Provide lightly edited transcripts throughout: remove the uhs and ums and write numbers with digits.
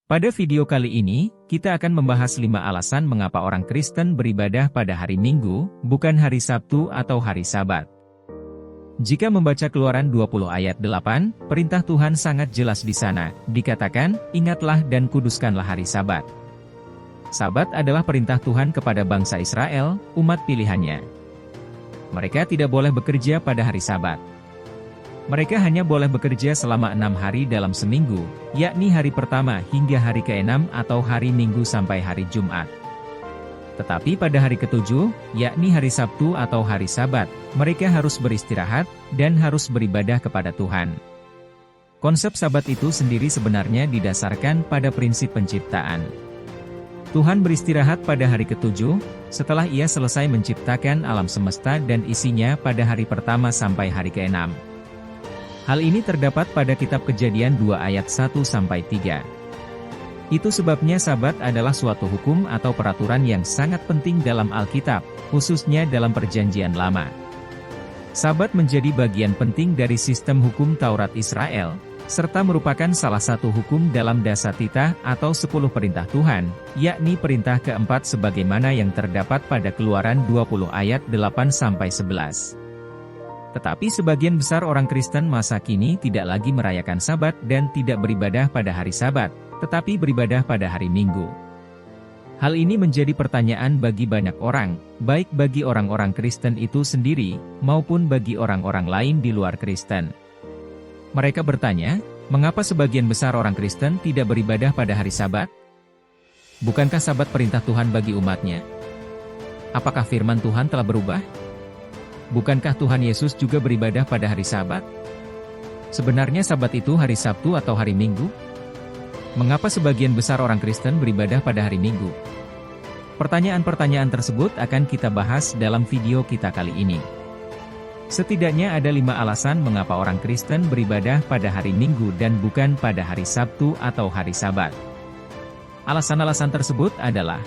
Pada video kali ini, kita akan membahas 5 alasan mengapa orang Kristen beribadah pada hari Minggu, bukan hari Sabtu atau hari Sabat. Jika membaca Keluaran 20 ayat 8, perintah Tuhan sangat jelas di sana, dikatakan, "Ingatlah dan kuduskanlah hari Sabat." Sabat adalah perintah Tuhan kepada bangsa Israel, umat pilihannya. Mereka tidak boleh bekerja pada hari Sabat. Mereka hanya boleh bekerja selama 6 hari dalam seminggu, yakni hari pertama hingga hari ke-6 atau hari Minggu sampai hari Jumat. Tetapi pada hari ke-7, yakni hari Sabtu atau hari Sabat, mereka harus beristirahat dan harus beribadah kepada Tuhan. Konsep Sabat itu sendiri sebenarnya didasarkan pada prinsip penciptaan. Tuhan beristirahat pada hari ke-7, setelah Ia selesai menciptakan alam semesta dan isinya pada hari pertama sampai hari ke-6. Hal ini terdapat pada kitab Kejadian 2 ayat 1-3. Itu sebabnya Sabat adalah suatu hukum atau peraturan yang sangat penting dalam Alkitab, khususnya dalam Perjanjian Lama. Sabat menjadi bagian penting dari sistem hukum Taurat Israel, serta merupakan salah satu hukum dalam Dasatita atau 10 perintah Tuhan, yakni perintah keempat sebagaimana yang terdapat pada Keluaran 20 ayat 8-11. Tetapi sebagian besar orang Kristen masa kini tidak lagi merayakan Sabat dan tidak beribadah pada hari Sabat, tetapi beribadah pada hari Minggu. Hal ini menjadi pertanyaan bagi banyak orang, baik bagi orang-orang Kristen itu sendiri, maupun bagi orang-orang lain di luar Kristen. Mereka bertanya, mengapa sebagian besar orang Kristen tidak beribadah pada hari Sabat? Bukankah Sabat perintah Tuhan bagi umatnya? Apakah firman Tuhan telah berubah? Bukankah Tuhan Yesus juga beribadah pada hari Sabat? Sebenarnya Sabat itu hari Sabtu atau hari Minggu? Mengapa sebagian besar orang Kristen beribadah pada hari Minggu? Pertanyaan-pertanyaan tersebut akan kita bahas dalam video kita kali ini. Setidaknya ada 5 alasan mengapa orang Kristen beribadah pada hari Minggu dan bukan pada hari Sabtu atau hari Sabat. Alasan-alasan tersebut adalah: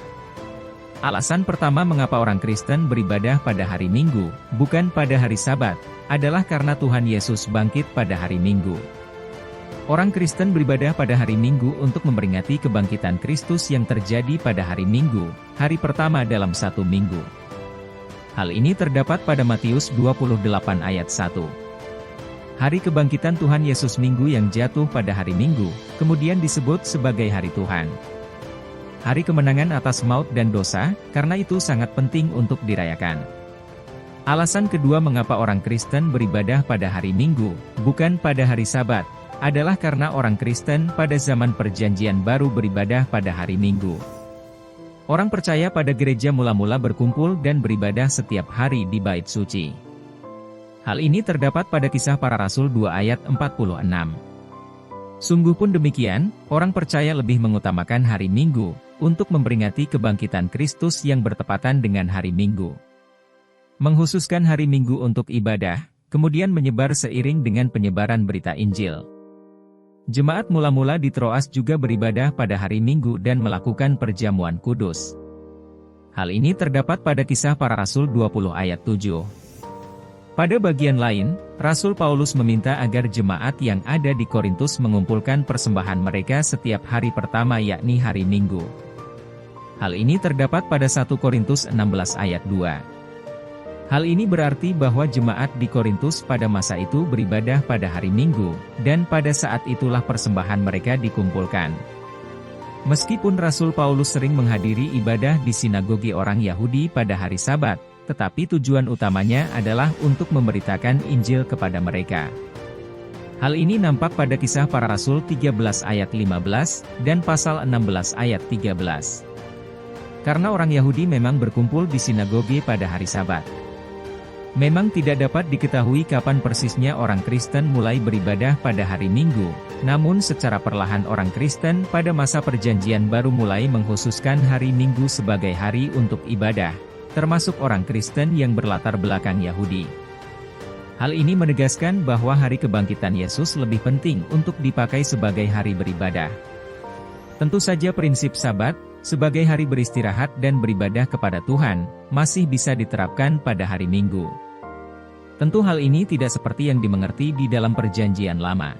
alasan pertama mengapa orang Kristen beribadah pada hari Minggu, bukan pada hari Sabat, adalah karena Tuhan Yesus bangkit pada hari Minggu. Orang Kristen beribadah pada hari Minggu untuk memperingati kebangkitan Kristus yang terjadi pada hari Minggu, hari pertama dalam satu minggu. Hal ini terdapat pada Matius 28 ayat 1. Hari kebangkitan Tuhan Yesus Minggu yang jatuh pada hari Minggu, kemudian disebut sebagai hari Tuhan. Hari kemenangan atas maut dan dosa, karena itu sangat penting untuk dirayakan. Alasan kedua mengapa orang Kristen beribadah pada hari Minggu, bukan pada hari Sabat, adalah karena orang Kristen pada zaman Perjanjian Baru beribadah pada hari Minggu. Orang percaya pada gereja mula-mula berkumpul dan beribadah setiap hari di Bait Suci. Hal ini terdapat pada Kisah Para Rasul 2 ayat 46. Sungguh pun demikian, orang percaya lebih mengutamakan hari Minggu untuk memperingati kebangkitan Kristus yang bertepatan dengan hari Minggu. Menghususkan hari Minggu untuk ibadah, kemudian menyebar seiring dengan penyebaran berita Injil. Jemaat mula-mula di Troas juga beribadah pada hari Minggu dan melakukan perjamuan kudus. Hal ini terdapat pada Kisah Para Rasul 20 ayat 7. Pada bagian lain, Rasul Paulus meminta agar jemaat yang ada di Korintus mengumpulkan persembahan mereka setiap hari pertama yakni hari Minggu. Hal ini terdapat pada 1 Korintus 16 ayat 2. Hal ini berarti bahwa jemaat di Korintus pada masa itu beribadah pada hari Minggu, dan pada saat itulah persembahan mereka dikumpulkan. Meskipun Rasul Paulus sering menghadiri ibadah di sinagogi orang Yahudi pada hari Sabat, tetapi tujuan utamanya adalah untuk memberitakan Injil kepada mereka. Hal ini nampak pada Kisah Para Rasul 13 ayat 15, dan pasal 16 ayat 13. Karena orang Yahudi memang berkumpul di sinagogi pada hari Sabat. Memang tidak dapat diketahui kapan persisnya orang Kristen mulai beribadah pada hari Minggu, namun secara perlahan orang Kristen pada masa Perjanjian Baru mulai mengkhususkan hari Minggu sebagai hari untuk ibadah, termasuk orang Kristen yang berlatar belakang Yahudi. Hal ini menegaskan bahwa hari kebangkitan Yesus lebih penting untuk dipakai sebagai hari beribadah. Tentu saja prinsip Sabat, sebagai hari beristirahat dan beribadah kepada Tuhan, masih bisa diterapkan pada hari Minggu. Tentu hal ini tidak seperti yang dimengerti di dalam Perjanjian Lama.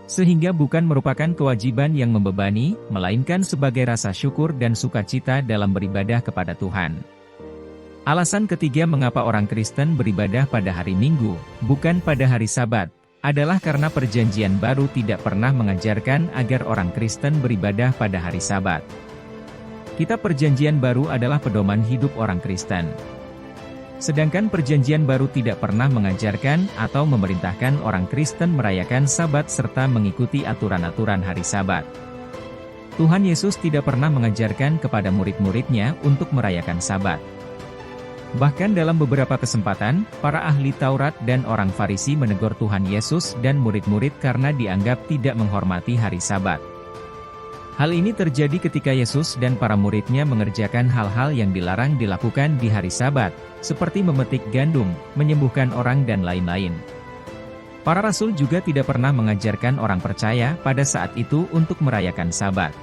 Sehingga bukan merupakan kewajiban yang membebani, melainkan sebagai rasa syukur dan sukacita dalam beribadah kepada Tuhan. Alasan ketiga mengapa orang Kristen beribadah pada hari Minggu, bukan pada hari Sabat, adalah karena Perjanjian Baru tidak pernah mengajarkan agar orang Kristen beribadah pada hari Sabat. Kitab Perjanjian Baru adalah pedoman hidup orang Kristen. Sedangkan Perjanjian Baru tidak pernah mengajarkan atau memerintahkan orang Kristen merayakan Sabat serta mengikuti aturan-aturan hari Sabat. Tuhan Yesus tidak pernah mengajarkan kepada murid-muridnya untuk merayakan Sabat. Bahkan dalam beberapa kesempatan, para ahli Taurat dan orang Farisi menegur Tuhan Yesus dan murid-murid karena dianggap tidak menghormati hari Sabat. Hal ini terjadi ketika Yesus dan para muridnya mengerjakan hal-hal yang dilarang dilakukan di hari Sabat, seperti memetik gandum, menyembuhkan orang dan lain-lain. Para rasul juga tidak pernah mengajarkan orang percaya pada saat itu untuk merayakan Sabat.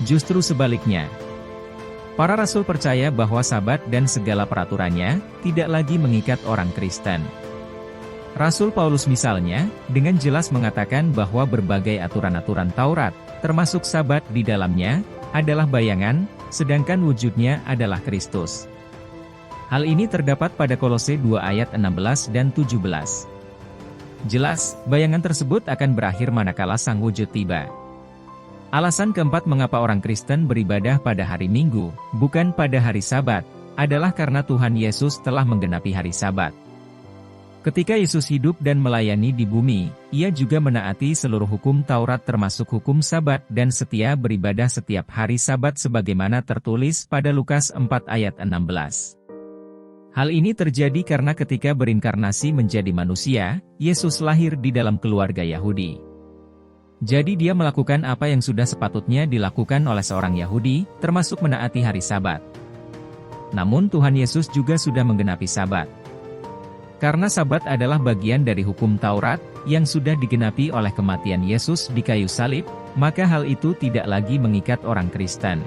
Justru sebaliknya, para rasul percaya bahwa Sabat dan segala peraturannya tidak lagi mengikat orang Kristen. Rasul Paulus misalnya, dengan jelas mengatakan bahwa berbagai aturan-aturan Taurat, termasuk Sabat di dalamnya, adalah bayangan, sedangkan wujudnya adalah Kristus. Hal ini terdapat pada Kolose 2 ayat 16 dan 17. Jelas, bayangan tersebut akan berakhir manakala sang wujud tiba. Alasan keempat mengapa orang Kristen beribadah pada hari Minggu, bukan pada hari Sabat, adalah karena Tuhan Yesus telah menggenapi hari Sabat. Ketika Yesus hidup dan melayani di bumi, Ia juga menaati seluruh hukum Taurat termasuk hukum Sabat dan setia beribadah setiap hari Sabat sebagaimana tertulis pada Lukas 4 ayat 16. Hal ini terjadi karena ketika berinkarnasi menjadi manusia, Yesus lahir di dalam keluarga Yahudi. Jadi Dia melakukan apa yang sudah sepatutnya dilakukan oleh seorang Yahudi, termasuk menaati hari Sabat. Namun Tuhan Yesus juga sudah menggenapi Sabat. Karena Sabat adalah bagian dari hukum Taurat, yang sudah digenapi oleh kematian Yesus di kayu salib, maka hal itu tidak lagi mengikat orang Kristen.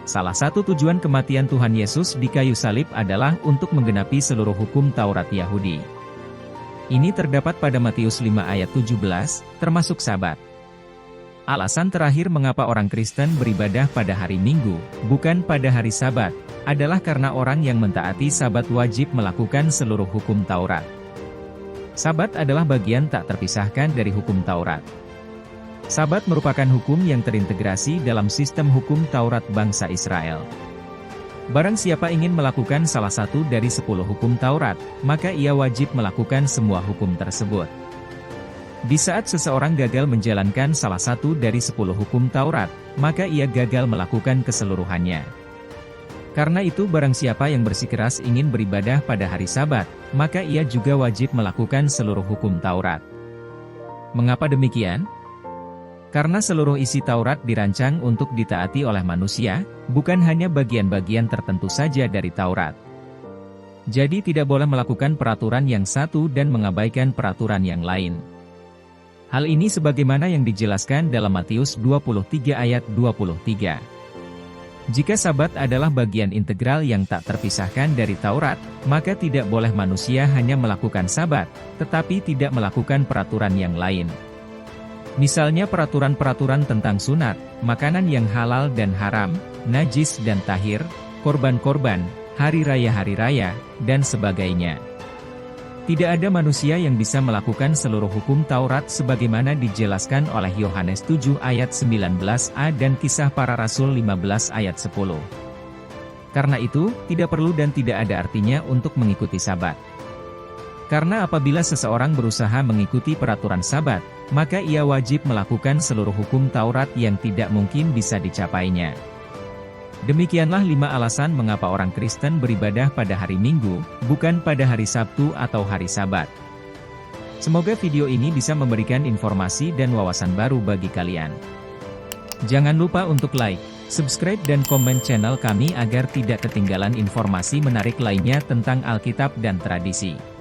Salah satu tujuan kematian Tuhan Yesus di kayu salib adalah untuk menggenapi seluruh hukum Taurat Yahudi. Ini terdapat pada Matius 5 ayat 17, termasuk Sabat. Alasan terakhir mengapa orang Kristen beribadah pada hari Minggu, bukan pada hari Sabat, adalah karena orang yang mentaati Sabat wajib melakukan seluruh hukum Taurat. Sabat adalah bagian tak terpisahkan dari hukum Taurat. Sabat merupakan hukum yang terintegrasi dalam sistem hukum Taurat bangsa Israel. Barang siapa ingin melakukan salah satu dari 10 hukum Taurat, maka ia wajib melakukan semua hukum tersebut. Di saat seseorang gagal menjalankan salah satu dari 10 hukum Taurat, maka ia gagal melakukan keseluruhannya. Karena itu barang siapa yang bersikeras ingin beribadah pada hari Sabat, maka ia juga wajib melakukan seluruh hukum Taurat. Mengapa demikian? Karena seluruh isi Taurat dirancang untuk ditaati oleh manusia, bukan hanya bagian-bagian tertentu saja dari Taurat. Jadi tidak boleh melakukan peraturan yang satu dan mengabaikan peraturan yang lain. Hal ini sebagaimana yang dijelaskan dalam Matius 23 ayat 23. Jika Sabat adalah bagian integral yang tak terpisahkan dari Taurat, maka tidak boleh manusia hanya melakukan Sabat, tetapi tidak melakukan peraturan yang lain. Misalnya peraturan-peraturan tentang sunat, makanan yang halal dan haram, najis dan tahir, korban-korban, hari raya, dan sebagainya. Tidak ada manusia yang bisa melakukan seluruh hukum Taurat sebagaimana dijelaskan oleh Yohanes 7 ayat 19a dan Kisah Para Rasul 15 ayat 10. Karena itu, tidak perlu dan tidak ada artinya untuk mengikuti Sabat. Karena apabila seseorang berusaha mengikuti peraturan Sabat, maka ia wajib melakukan seluruh hukum Taurat yang tidak mungkin bisa dicapainya. Demikianlah 5 alasan mengapa orang Kristen beribadah pada hari Minggu, bukan pada hari Sabtu atau hari Sabat. Semoga video ini bisa memberikan informasi dan wawasan baru bagi kalian. Jangan lupa untuk like, subscribe dan komen channel kami agar tidak ketinggalan informasi menarik lainnya tentang Alkitab dan tradisi.